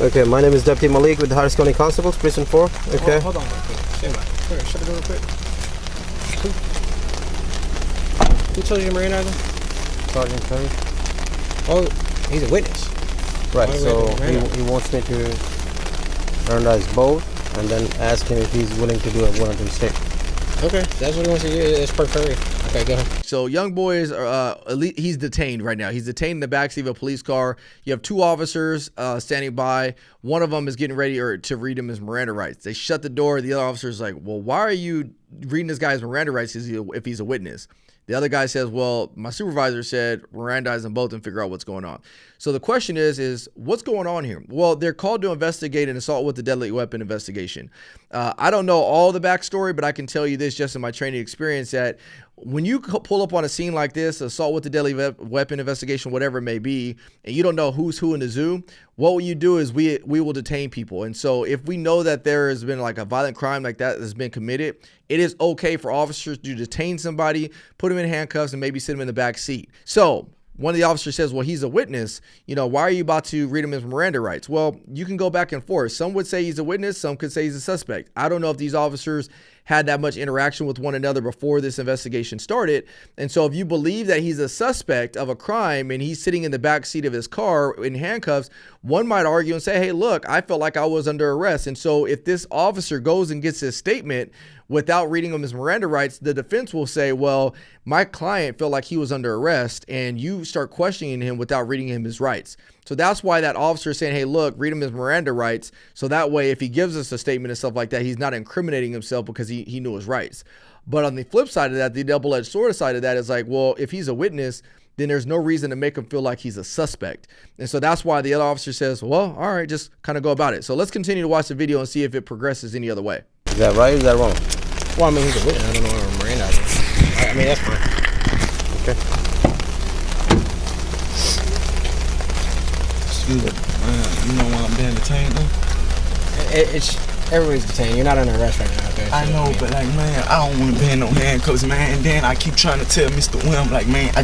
Okay, my name is Deputy Malik with the Harris County Constables, Prison 4. Okay. Hold on real quick. Stand by. Here, shut the door real quick. Who told you to Miranda? Sergeant Curry. Oh, he's a witness. Right, so he wants me to Mirandize both and then ask him if he's willing to do a voluntary statement. Okay, that's what he wants to do. It's perfect. Okay, go ahead. So YoungBoy is he's detained right now. He's detained in the backseat of a police car. You have two officers standing by. One of them is getting ready to read him his Miranda rights. They shut the door. The other officer is like, well, why are you reading this guy's Miranda rights if he's a witness? The other guy says, well, my supervisor said Mirandize them both and figure out what's going on. So the question is what's going on here? Well, they're called to investigate an assault with a deadly weapon investigation. I don't know all the backstory, but I can tell you this just in my training experience that when you pull up on a scene like this, assault with a deadly weapon investigation, whatever it may be, and you don't know who's who in the zoo, what you do is we will detain people. And so if we know that there has been like a violent crime like that has been committed, it is okay for officers to detain somebody, put him in handcuffs, and maybe sit him in the back seat. So one of the officers says, well, he's a witness. You know, why are you about to read him his Miranda rights? Well, you can go back and forth. Some would say he's a witness. Some could say he's a suspect. I don't know if these officers had that much interaction with one another before this investigation started. And so if you believe that he's a suspect of a crime and he's sitting in the back seat of his car in handcuffs, one might argue and say, hey, look, I felt like I was under arrest. And so if this officer goes and gets his statement without reading him his Miranda rights, the defense will say, well, my client felt like he was under arrest, and you start questioning him without reading him his rights. So that's why that officer is saying, hey, look, read him his Miranda rights. So that way, if he gives us a statement and stuff like that, he's not incriminating himself because he knew his rights. But on the flip side of that, the double-edged sword side of that is like, well, if he's a witness, then there's no reason to make him feel like he's a suspect. And so that's why the other officer says, well, all right, just kind of go about it. So let's continue to watch the video and see if it progresses any other way. Is that right or is that wrong? Well, I mean, he's a witness. I don't know where Miranda is. I mean, that's fine. Okay. Excuse me, man. You know why I'm being detained though? Everybody's detained. You're not under arrest right now, okay? I know, but like, man, I don't want to be in no handcuffs, man. And then I keep trying to tell Mr. Wim, like, man, I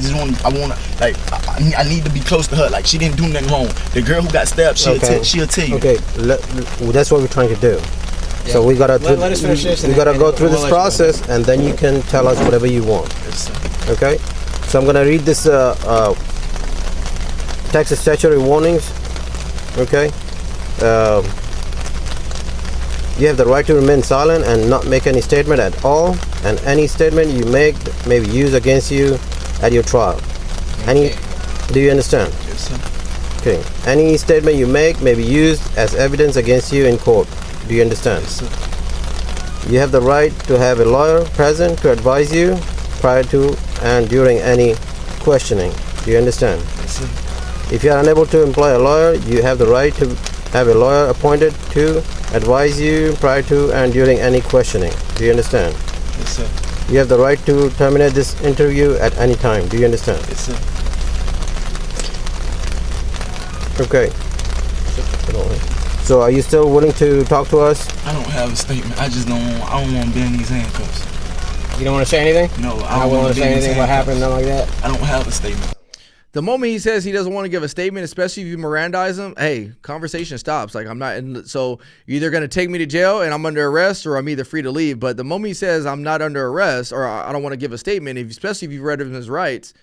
need to be close to her. Like, she didn't do nothing wrong. The girl who got stabbed, she'll tell you. Okay, that's what we're trying to do. Yeah. So we gotta let us finish this. We gotta go through this process, and then you can tell us whatever you want. Yes, okay. So I'm gonna read this Texas statutory warnings. Okay. You have the right to remain silent and not make any statement at all, and any statement you make may be used against you at your trial. Do you understand? Yes, sir. Okay. Any statement you make may be used as evidence against you in court. Do you understand? Yes, sir. You have the right to have a lawyer present to advise you prior to and during any questioning. Do you understand? Yes, sir. If you are unable to employ a lawyer, you have the right to have a lawyer appointed to advise you prior to and during any questioning. Do you understand? Yes, sir. You have the right to terminate this interview at any time. Do you understand? Yes, sir. Okay. So are you still willing to talk to us? I don't have a statement. I don't want to be in these handcuffs. You don't want to say anything? No, I don't want to say anything. What happened? Nothing like that. I don't have a statement. The moment he says he doesn't want to give a statement, especially if you Mirandize him, hey, conversation stops. Like, I'm not, so you're either going to take me to jail and I'm under arrest, or I'm either free to leave. But the moment he says I'm not under arrest, or I don't want to give a statement, especially if you've read him his rights,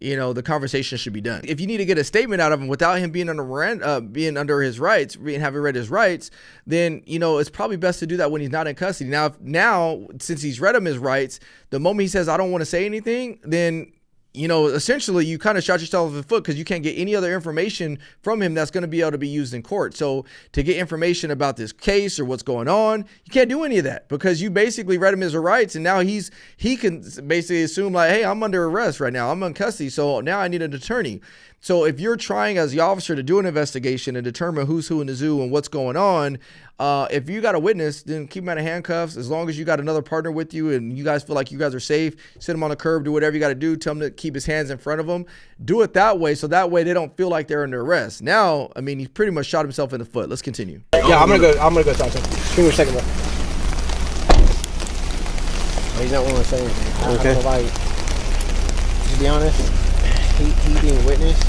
you know, the conversation should be done. If you need to get a statement out of him without him being under being under his rights, having read his rights, then, you know, it's probably best to do that when he's not in custody. Now, since he's read him his rights, the moment he says, I don't want to say anything, then, you know, essentially you kind of shot yourself in the foot, because you can't get any other information from him that's going to be able to be used in court. So to get information about this case or what's going on, you can't do any of that, because you basically read him his rights, and now he can basically assume like, hey, I'm under arrest right now, I'm in custody, so now I need an attorney. So if you're trying as the officer to do an investigation and determine who's who in the zoo and what's going on, if you got a witness, then keep him out of handcuffs. As long as you got another partner with you and you guys feel like you guys are safe, sit him on the curb, do whatever you got to do. Tell him to keep his hands in front of him. Do it that way, so that way they don't feel like they're under arrest. Now, I mean, he pretty much shot himself in the foot. Let's continue. Yeah, I'm gonna go talk to him. Give me a second, bro. He's not willing to say anything. Okay. I don't know why. To be honest, he being a witness,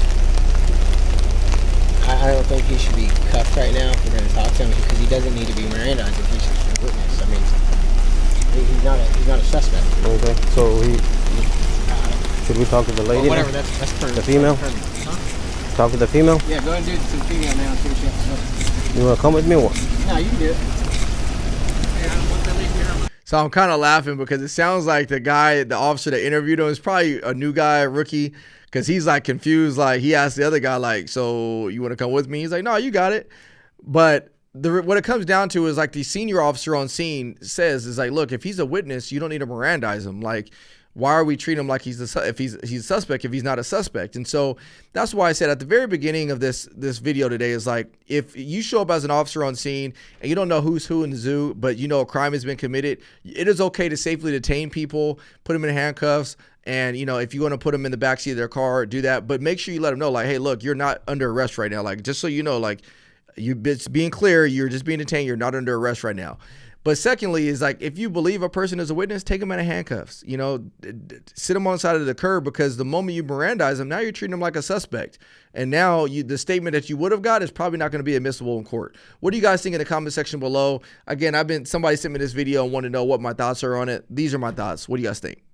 I don't think he should be cuffed right now if we're going to talk to him, because he doesn't need to be Miranda if he's a witness. I mean, he's not a suspect. Okay. So should we talk to the lady? Well, whatever. That's per the female. Huh? Talk to the female. Yeah, go ahead and do it to the female now and see what she has to say. You want to come with me or what? No, you can do it. So I'm kind of laughing because it sounds like the officer that interviewed him is probably a new guy, a rookie, because he's like confused. Like he asked the other guy, like, so you want to come with me? He's like, no, you got it. But what it comes down to is like the senior officer on scene says is like, look, if he's a witness, you don't need to Mirandize him. Like, why are we treating him like he's a suspect if he's not a suspect? And so that's why I said at the very beginning of this video today is like, if you show up as an officer on scene and you don't know who's who in the zoo, but you know a crime has been committed, it is okay to safely detain people, put them in handcuffs, and, you know, if you want to put them in the backseat of their car, do that. But make sure you let them know, like, hey, look, you're not under arrest right now. Like, just so you know, like, it's being clear, you're just being detained. You're not under arrest right now. But secondly is like, if you believe a person is a witness, take them out of handcuffs, you know, sit them on the side of the curb, because the moment you Mirandize them, now you're treating them like a suspect. And now the statement that you would have got is probably not going to be admissible in court. What do you guys think in the comment section below? Again, somebody sent me this video and wanted to know what my thoughts are on it. These are my thoughts. What do you guys think?